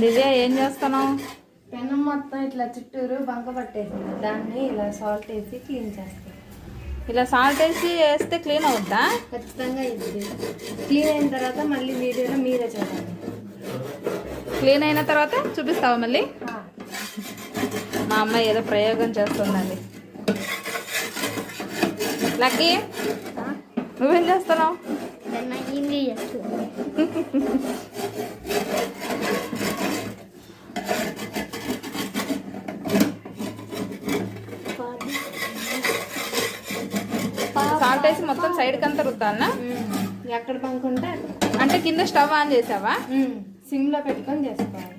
దివ్య ఏం చేస్తున్నావు? పెనం మొత్తం ఇట్లా చుట్టూరు బంక పట్టేసింది, దాన్ని ఇలా సాల్ట్ వేసి క్లీన్ చేస్తాం. ఇలా సాల్ట్ వేస్తే క్లీన్ అవుద్దా? ఖచ్చితంగా ఇది క్లీన్ అయిన తర్వాత మళ్ళీ వీడియోలో మీరే చూడండి. క్లీన్ అయిన తర్వాత చూపిస్తావా మళ్ళీ? మా అమ్మాయి ఏదో ప్రయోగం చేస్తుందండి. లక్కీ నువ్వేం చేస్తున్నావు? సాల్ట్ వేసి మొత్తం సైడ్కి అంతా రుద్దాలనా? ఎక్కడ పంకుంటే అంటే కింద స్టవ్ ఆన్ చేసావా? సిమ్లో పెట్టుకొని చేసుకోవాలి.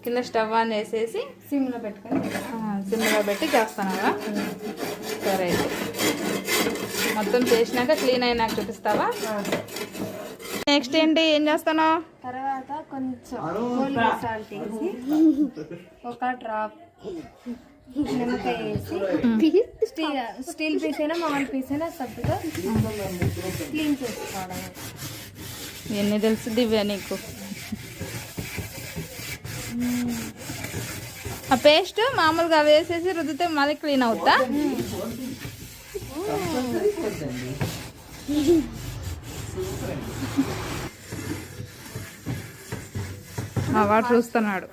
కింద స్టవ్ ఆన్ చేసేసి సిమ్లో పెట్టుకొని సిమ్లో పెట్టి చేస్తానవా? సరే అయితే మొత్తం చేసినాక క్లీన్ అయినాక చూపిస్తావా? నెక్స్ట్ ఏంటి, ఏం చేస్తాను? తర్వాత కొంచెం సాల్ట్ వేసి ఒక డ్రాప్ నిమ్మకాయ వేసి స్టీల్ పీస్ అయినా మామూలు పీస్ అయినా సబ్బుతో క్లీన్ చేసుకోవడం. ఎన్ని తెలుసు దివ్య నీకు? ఆ పేస్ట్ మామూలుగా వేసేసి రుద్దితే మళ్ళీ క్లీన్ అవుతా? మా వాడు చూస్తున్నాడు.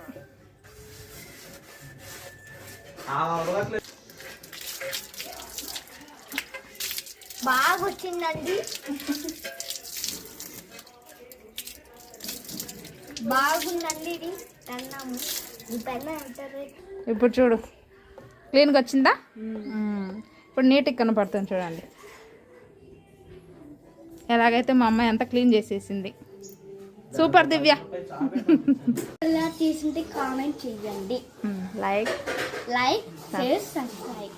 బాగా వచ్చిందండి, బాగుందండి. ఇది పెన్నాము, ఈ పెన్న ఎంత రేట్? ఇప్పుడు చూడు క్లీన్గా వచ్చిందా? ఇప్పుడు నీట్గా కనపడుతుంది చూడండి. ఎలాగైతే మా అమ్మాయి అంతా క్లీన్ చేసేసింది. సూపర్ దివ్య. ఇలా తీసుంటే కామెంట్ చేయండి. Like share, subscribe.